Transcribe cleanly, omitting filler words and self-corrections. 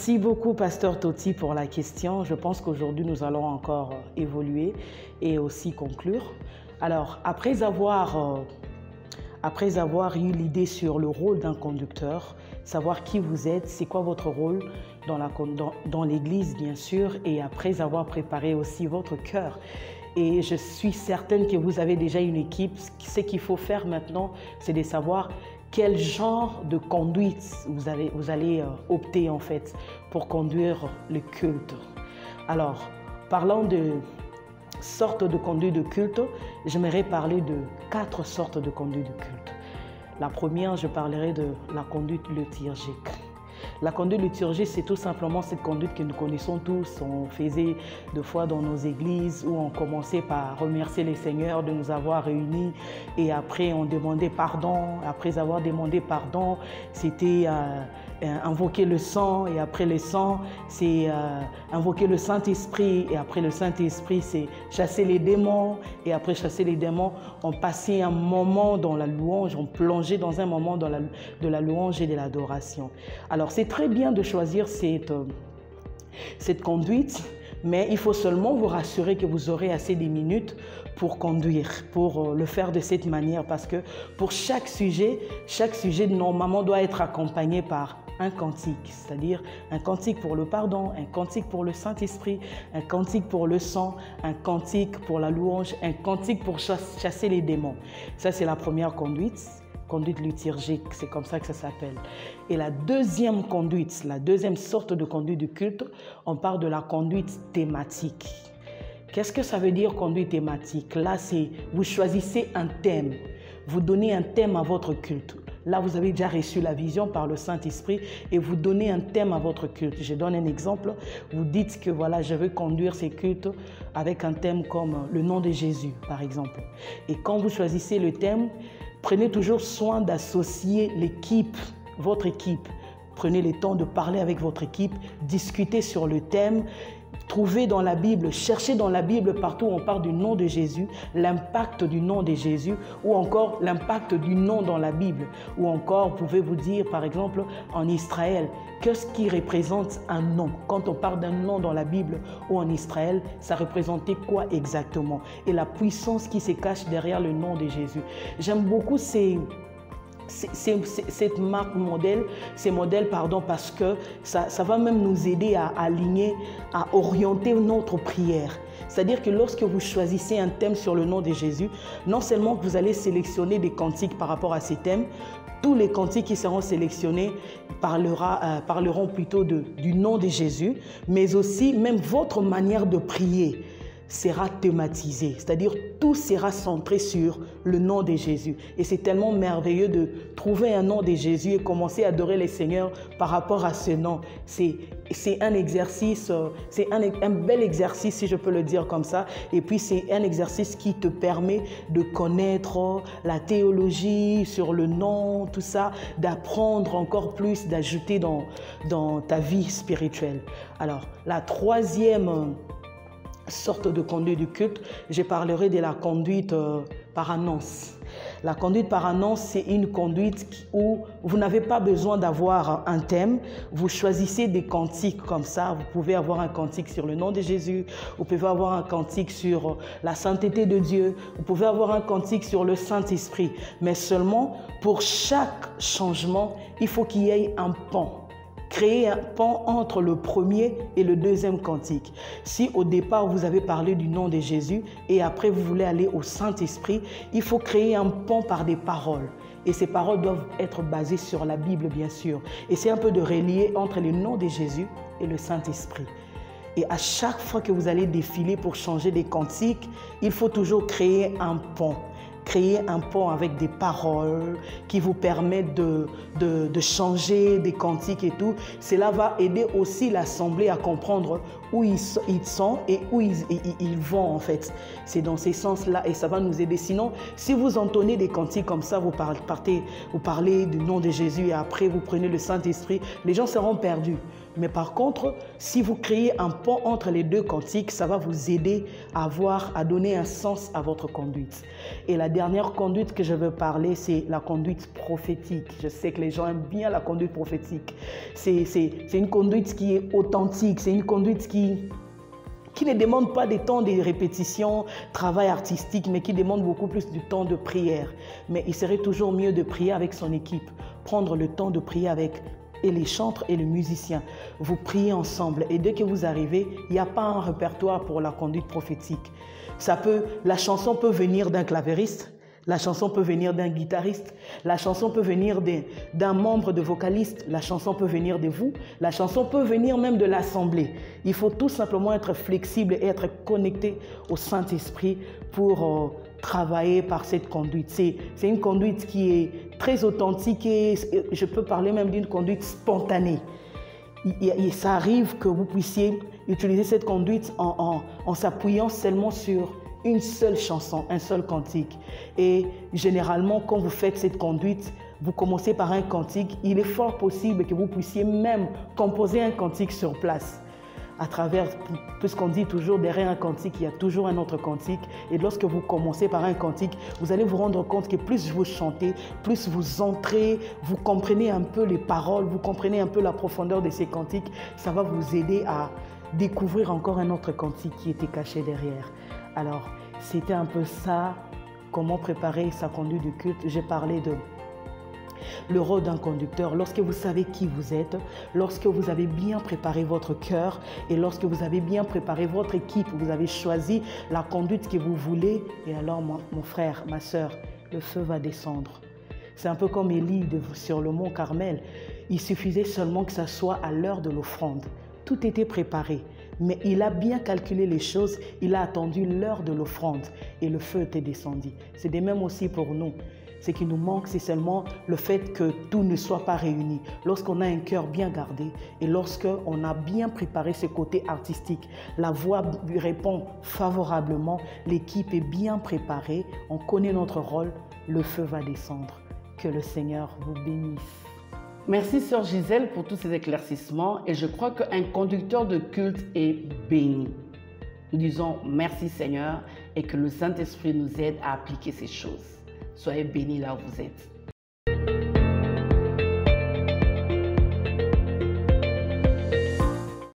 Merci beaucoup, Pasteur Toti, pour la question. Je pense qu'aujourd'hui, nous allons encore évoluer et aussi conclure. Alors, après avoir eu l'idée sur le rôle d'un conducteur, savoir qui vous êtes, c'est quoi votre rôle dans l'Église, bien sûr, et après avoir préparé aussi votre cœur. Et je suis certaine que vous avez déjà une équipe. Ce qu'il faut faire maintenant, c'est de savoir quel genre de conduite vous allez opter en fait pour conduire le culte. Alors, parlant de sortes de conduite de culte, j'aimerais parler de 4 sortes de conduite de culte. La première, je parlerai de la conduite liturgique. La conduite liturgique, c'est tout simplement cette conduite que nous connaissons tous. On faisait deux fois dans nos églises où on commençait par remercier les seigneurs de nous avoir réunis et après on demandait pardon. Après avoir demandé pardon, c'était invoquer le sang et après le sang, c'est invoquer le Saint-Esprit et après le Saint-Esprit, c'est chasser les démons et après chasser les démons, on passait un moment dans la louange, on plongeait dans un moment de la louange et de l'adoration. Alors, c'est très bien de choisir cette conduite, mais il faut seulement vous rassurer que vous aurez assez de minutes pour conduire, pour le faire de cette manière, parce que pour chaque sujet normalement doit être accompagné par un cantique, c'est-à-dire un cantique pour le pardon, un cantique pour le Saint-Esprit, un cantique pour le sang, un cantique pour la louange, un cantique pour chasser les démons. Ça, c'est la première conduite liturgique, c'est comme ça que ça s'appelle. Et la deuxième conduite, la deuxième sorte de conduite du culte, on parle de la conduite thématique. Qu'est-ce que ça veut dire conduite thématique? Là, c'est vous choisissez un thème, vous donnez un thème à votre culte. Là, vous avez déjà reçu la vision par le Saint-Esprit et vous donnez un thème à votre culte. Je donne un exemple. Vous dites que voilà, je veux conduire ces cultes avec un thème comme le nom de Jésus, par exemple. Et quand vous choisissez le thème, prenez toujours soin d'associer l'équipe, votre équipe. Prenez le temps de parler avec votre équipe, discuter sur le thème. Trouvez dans la Bible, cherchez dans la Bible partout où on parle du nom de Jésus, l'impact du nom de Jésus ou encore l'impact du nom dans la Bible. Ou encore, vous pouvez vous dire, par exemple, en Israël, qu'est-ce qui représente un nom? Quand on parle d'un nom dans la Bible ou en Israël, ça représentait quoi exactement? Et la puissance qui se cache derrière le nom de Jésus. J'aime beaucoup cette marque modèle, ces modèles, parce que ça va même nous aider à aligner, à orienter notre prière. C'est-à-dire que lorsque vous choisissez un thème sur le nom de Jésus, non seulement vous allez sélectionner des cantiques par rapport à ces thèmes, tous les cantiques qui seront sélectionnés parleront plutôt du nom de Jésus, mais aussi même votre manière de prier sera thématisé, c'est-à-dire tout sera centré sur le nom de Jésus. Et c'est tellement merveilleux de trouver un nom de Jésus et commencer à adorer le Seigneur par rapport à ce nom. C'est un exercice, c'est un bel exercice, si je peux le dire comme ça. Et puis c'est un exercice qui te permet de connaître la théologie sur le nom, tout ça, d'apprendre encore plus, d'ajouter dans ta vie spirituelle. Alors, la troisième sorte de conduite du culte, je parlerai de la conduite par annonce. La conduite par annonce, c'est une conduite où vous n'avez pas besoin d'avoir un thème. Vous choisissez des cantiques comme ça. Vous pouvez avoir un cantique sur le nom de Jésus. Vous pouvez avoir un cantique sur la sainteté de Dieu. Vous pouvez avoir un cantique sur le Saint-Esprit. Mais seulement, pour chaque changement, il faut qu'il y ait un pont. Créer un pont entre le premier et le deuxième cantique. Si au départ vous avez parlé du nom de Jésus et après vous voulez aller au Saint-Esprit, il faut créer un pont par des paroles. Et ces paroles doivent être basées sur la Bible, bien sûr. Et c'est un peu de relier entre le nom de Jésus et le Saint-Esprit. Et à chaque fois que vous allez défiler pour changer des cantiques, il faut toujours créer un pont. Créer un pont avec des paroles qui vous permettent de changer des cantiques et tout. Cela va aider aussi l'assemblée à comprendre où ils sont et où ils vont en fait. C'est dans ces sens-là et ça va nous aider. Sinon, si vous entonnez des cantiques comme ça, vous parlez du nom de Jésus et après vous prenez le Saint-Esprit, les gens seront perdus. Mais par contre, si vous créez un pont entre les deux cantiques, ça va vous aider à donner un sens à votre conduite. Et la dernière conduite que je veux parler, c'est la conduite prophétique. Je sais que les gens aiment bien la conduite prophétique. C'est une conduite qui est authentique, c'est une conduite qui ne demande pas des temps de répétition, travail artistique, mais qui demande beaucoup plus du temps de prière. Mais il serait toujours mieux de prier avec son équipe, prendre le temps de prier avec et les chantres et les musiciens. Vous priez ensemble et dès que vous arrivez, il n'y a pas un répertoire pour la conduite prophétique. La chanson peut venir d'un clavieriste, la chanson peut venir d'un guitariste, la chanson peut venir d'un membre de vocaliste, la chanson peut venir de vous, la chanson peut venir même de l'assemblée. Il faut tout simplement être flexible et être connecté au Saint-Esprit pour travailler par cette conduite. C'est une conduite qui est très authentique et je peux parler même d'une conduite spontanée. Et ça arrive que vous puissiez utiliser cette conduite en s'appuyant seulement sur une seule chanson, un seul cantique. Et généralement, quand vous faites cette conduite, vous commencez par un cantique. Il est fort possible que vous puissiez même composer un cantique sur place. À travers, puisqu'on dit toujours derrière un cantique, il y a toujours un autre cantique. Et lorsque vous commencez par un cantique, vous allez vous rendre compte que plus vous chantez, plus vous entrez, vous comprenez un peu les paroles, vous comprenez un peu la profondeur de ces cantiques. Ça va vous aider à découvrir encore un autre cantique qui était caché derrière. Alors, c'était un peu ça, comment préparer sa conduite de culte. J'ai parlé de le rôle d'un conducteur. Lorsque vous savez qui vous êtes, lorsque vous avez bien préparé votre cœur et lorsque vous avez bien préparé votre équipe, vous avez choisi la conduite que vous voulez, et alors mon frère, ma soeur, le feu va descendre. C'est un peu comme Élie sur le mont Carmel. Il suffisait seulement que ça soit à l'heure de l'offrande. Tout était préparé, mais il a bien calculé les choses, il a attendu l'heure de l'offrande et le feu était descendu. C'est de même aussi pour nous. Ce qui nous manque, c'est seulement le fait que tout ne soit pas réuni. Lorsqu'on a un cœur bien gardé et lorsqu'on a bien préparé ce côté artistique, la voix lui répond favorablement, l'équipe est bien préparée, on connaît notre rôle, le feu va descendre. Que le Seigneur vous bénisse. Merci Sœur Gisèle pour tous ces éclaircissements et je crois qu'un conducteur de culte est béni. Nous disons merci Seigneur et que le Saint-Esprit nous aide à appliquer ces choses. Soyez bénis là où vous êtes.